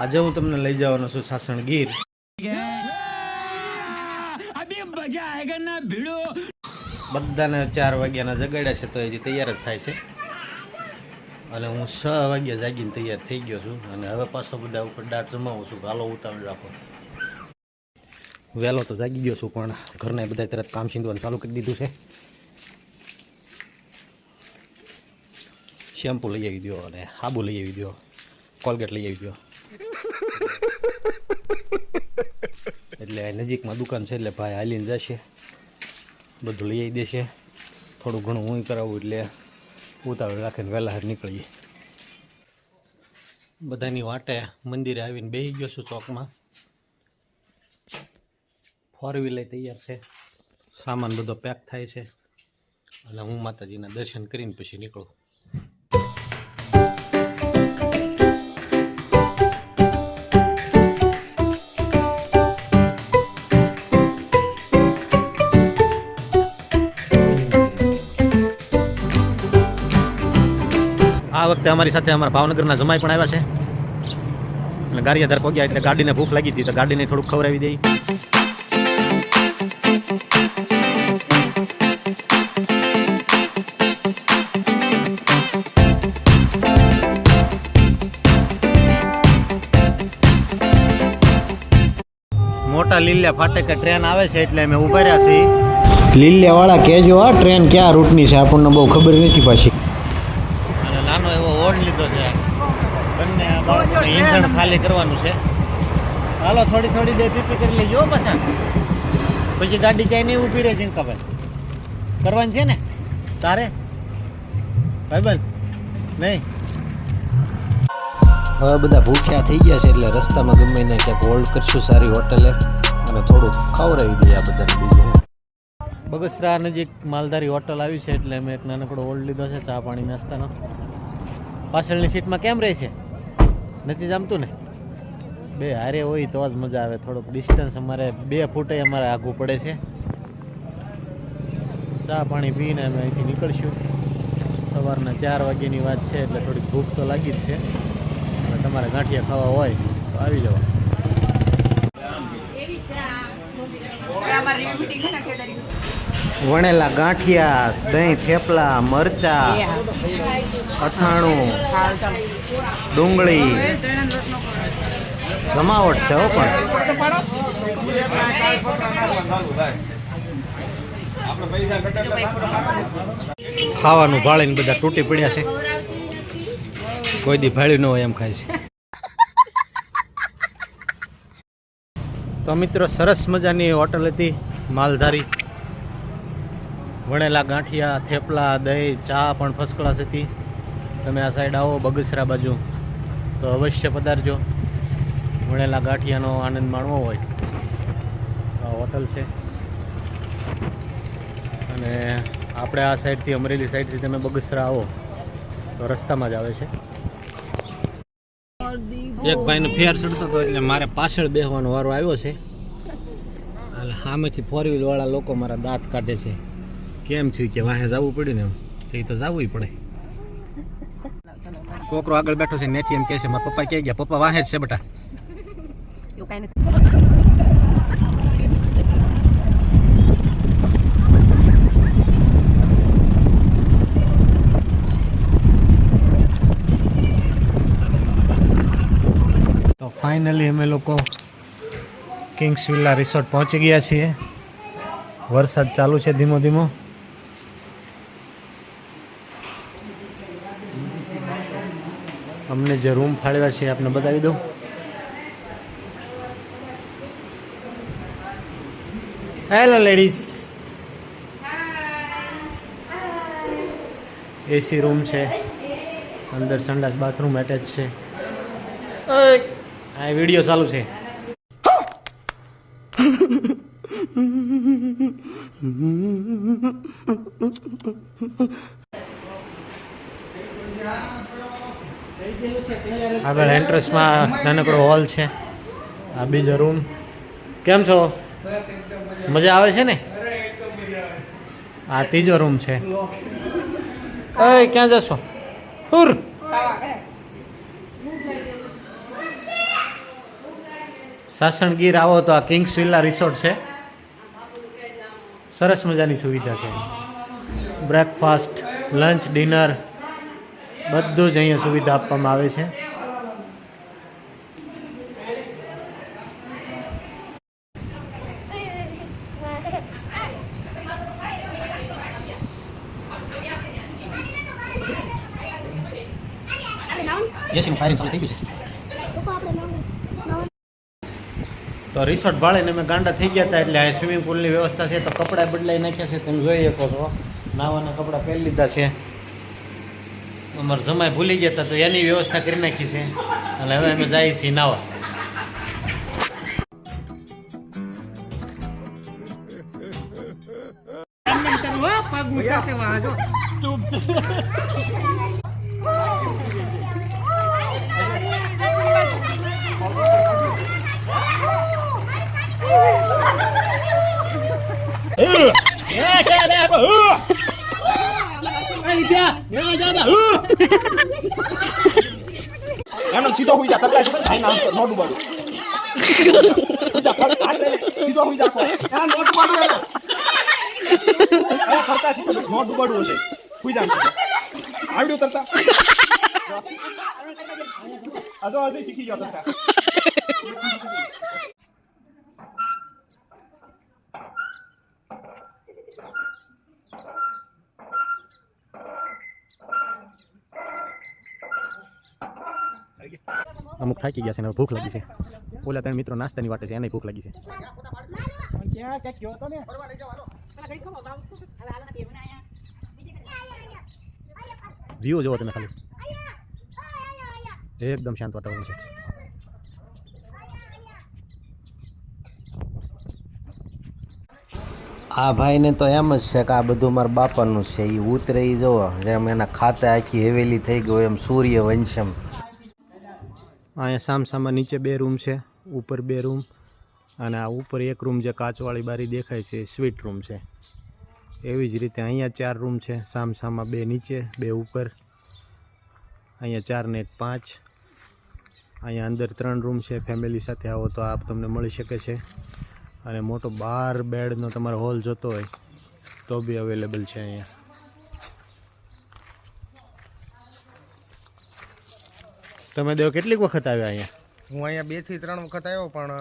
આજે હું તમને લઈ જવાનો છું સાસણ ગીર. બધાને 4 વાગ્યાના જગાડ્યા છે તો હજી તૈયાર જ થાય છે અને હું 6 વાગ્યા જાગીને તૈયાર થઈ ગયો છું અને હવે પાછો બધા ઉપર દાટ જમાવું છું. હાલો ઉતાવળ રાખો. વહેલો તો જાગી ગયો છું પણ ઘરના બધા તરત કામ સીંધવાનું ચાલુ કરી દીધું છે. શેમ્પુ લઈ આવી દો અને સાબુ લઈ આવી દો, કોલગેટ લઈ આવી દો. એટલે નજીકમાં દુકાન છે એટલે ભાઈ હાલીને જશે, બધું લઈ આવી દેશે. થોડું ઘણું હું કરાવું એટલે ઉતાવળ રાખીને વહેલા હાથ નીકળીએ. બધાની વાટે મંદિરે આવીને બેસી ગયો છું ચોકમાં. 4 વ્હીલર તૈયાર છે, સામાન બધો પેક થાય છે અને હું માતાજીના દર્શન કરીને પછી નીકળું. આ વખતે અમારી સાથે અમારા ભાવનગરના જમાઈ પણ આવ્યા છે અને ગારિયાધાર પહોંચ્યા એટલે ગાડીને ભૂખ લાગી હતી તો ગાડીને થોડુંક ખવડાવી દઈ. મોટા લીલિયા ફાટકે ટ્રેન આવે છે એટલે અમે ઉભા રહ્યા છીએ. લીલિયા વાળા કહેજો આ ટ્રેન ક્યાં રૂટની છે, આપણને બહુ ખબર નથી પાછી. અને નાનો એવો ઓડ લીધો છે, બંને ઈંધણ ખાલી કરવાનું છે. હાલો થોડી થોડી દે પીપી કરી લેજો પાછા, પછી ગાડી ક્યાંય નહીં ઊભી રહે. ચિંતાભાઈ કરવાની છે ને તારે ભાઈબંધ નહીં. હવે બધા ભૂખ્યા થઈ ગયા છે એટલે રસ્તામાં ગમે ને ક્યાંક હોલ્ડ કરશું સારી હોટલે અને થોડુંક ખવડાવી દઈએ આ બધાને. બીજું બગસરા નજીક માલધારી હોટલ આવી છે એટલે મેં એક નાનકડો હોલ્ડ લીધો છે ચા પાણી નાસ્તાનો. પાછળની સીટમાં કેમ રહે છે, નથી જમતું ને? 2 હારે હોય તો જ મજા આવે. થોડુંક ડિસ્ટન્સ અમારે 2 ફૂટે અમારે આઘું પડે છે. ચા પાણી પીને અમે અહીંથી નીકળશું. સવારના 4 વાગ્યાની વાત છે એટલે થોડીક ભૂખ તો લાગી જ છે. તમારે ગાંઠિયા ખાવા હોય તો આવી જાવ. વણેલા ગાંઠિયા, દહીં, થેપલા, મરચા, અથાણું, ડુંગળી, જમાવટ છે હો. પણ ખાવાનું ભાળીને બધા તૂટી પડ્યા છે. કોઈ દી ભાળ્યું ન હોય એમ ખાય છે. તો મિત્રો સરસ મજાની હોટલ હતી માલધારી. વણેલા ગાંઠિયા, થેપલા, દહીં, ચા પણ ફર્સ્ટ ક્લાસ હતી. તમે આ સાઈડ આવો બગસરા બાજુ તો અવશ્ય પધારજો. વણેલા ગાંઠિયાનો આનંદ માણવો હોય આ હોટલ છે. અને આપણે આ સાઈડથી અમરેલી સાઈડથી તમે બગસરા આવો તો રસ્તામાં જ આવે છે. એક ભાઈનો ફેર ચડતો હતો એટલે મારે પાછળ બેસવાનો વારો આવ્યો છે. એટલે સામેથી 4 વ્હીલ વાળા લોકો મારા દાંત કાઢે છે. કેમ થયું કે વાહે જવું પડ્યું ને એમ તો એ તો જવું પડે. છોકરો આગળ બેઠો છે નેથી એમ કહે છે મારા પપ્પા ક્યાં ગયા? પપ્પા વાહે જ છે બેટા. તો ફાઇનલી અમે લોકો કિંગ્સ વિલા રિસોર્ટ પહોંચી ગયા છીએ. વરસાદ ચાલુ છે ધીમો ધીમો. અમને જે રૂમ ફાળવ્યા છે આપને બતાવી દઉં. Hello ladies. એસી રૂમ છે, અંદર સંડાસ બાથરૂમ એટેચ છે. આ વિડીયો ચાલુ છે. આગળ એન્ટ્રન્સમાં નાનકડો હોલ છે. આ બીજો રૂમ. કેમ છો? મજા આવે છે ને? આ ત્રીજો રૂમ છે. ક્યાં જશો? હુર સાસણગીર આવો તો આ કિંગ્સ વિલા રિસોર્ટ છે. સરસ મજાની સુવિધા છે. બ્રેકફાસ્ટ, લંચ, ડિનર બધું જ અહીંયા સુવિધા આપવામાં આવે છે. તો રિસોર્ટ ભાળીને અમે ગાંડા થઈ ગયા હતા. એટલે આ સ્વિમિંગ પુલની વ્યવસ્થા છે. તો કપડાં બદલાઈ નાખ્યા છે, તમે જોઈ શકો છો. નાવાના કપડાં પહેરી લીધા છે. અમારા જમાઈ ભૂલી ગયા હતા તો એની વ્યવસ્થા કરી નાખી છે. અને હવે અમે જઈએ છીએ નાવા. સીધો હુઈ જા તરલા છે ભાઈ નામ નો ડૂબાડું સીધો હુઈ જા આ નો ડૂબાડું આ ફરતા છે નો ડૂબાડું છે હુઈ જા આવડ્યું તરતા આજો શીખી ગયો તરતા. અમુક થાકી ગયા છે ને ભૂખ લાગી છે. ઓલા ત્રણ મિત્રો નાસ્તાની વાટે છે, એને ભૂખ લાગી છે. વ્યૂ જોવો તમે ખાલી, એકદમ શાંત વાતાવરણ છે. આ ભાઈને તો એમ જ છે કે આ બધું મારા બાપાનું છે. એ ઉતરે એ જોવો જેમ એના ખાતે આખી હવેલી થઈ ગયો એમ સૂર્યવંશમ. અહીંયા સામસામા નીચે 2 રૂમ છે, ઉપર 2 રૂમ, અને આ ઉપર એક રૂમ જે કાચવાળી બારી દેખાય છે સ્વીટ રૂમ છે. એવી જ રીતે અહીંયા 4 રૂમ છે, સામસામા 2 નીચે 2 ઉપર. અહીંયા 4 ને 5. અહીંયા અંદર 3 રૂમ છે. ફેમિલી સાથે આવો તો આપ તમને મળી શકે છે. અને મોટો 12 બેડનો તમારો હોલ જોતો હોય તો બી અવેલેબલ છે અહીંયા. તમે દેવ કેટલીક વખત આવ્યા અહીંયા? હું અહીંયા 2 થી 3 વખત આવ્યો, પણ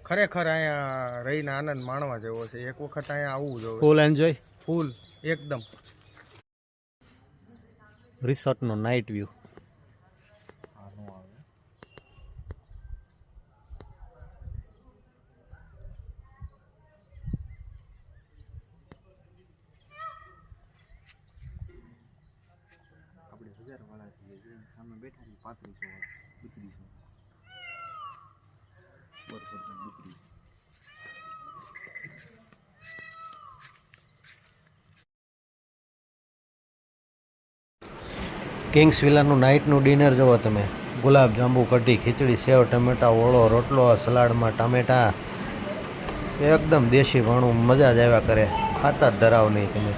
ખરેખર અહીંયા રહીને આનંદ માણવા જેવો છે. એક વખત અહીંયા આવવું જોઈએ. ફૂલ એન્જોય, ફૂલ એકદમ. રિસોર્ટનો નાઇટ વ્યૂ. કિંગ્સ વિલાનું નાઇટનું ડિનર જુઓ તમે. ગુલાબ જાંબુ, કઢી, ખીચડી, સેવ, ટમેટા, ઓળો, રોટલો, સલાડમાં ટામેટા, એકદમ દેશી ભાણું. મજા જ આવ્યા કરે, ખાતા જ ધરાવ નહીં તમે.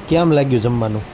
કેમ લાગ્યું જમવાનું?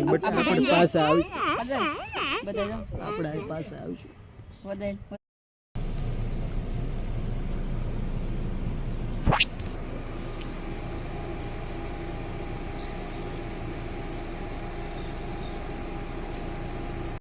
બટ આપણે પાછા આવીશું બધા જાઓ આપણે અહીં પાછા આવીશું વધારે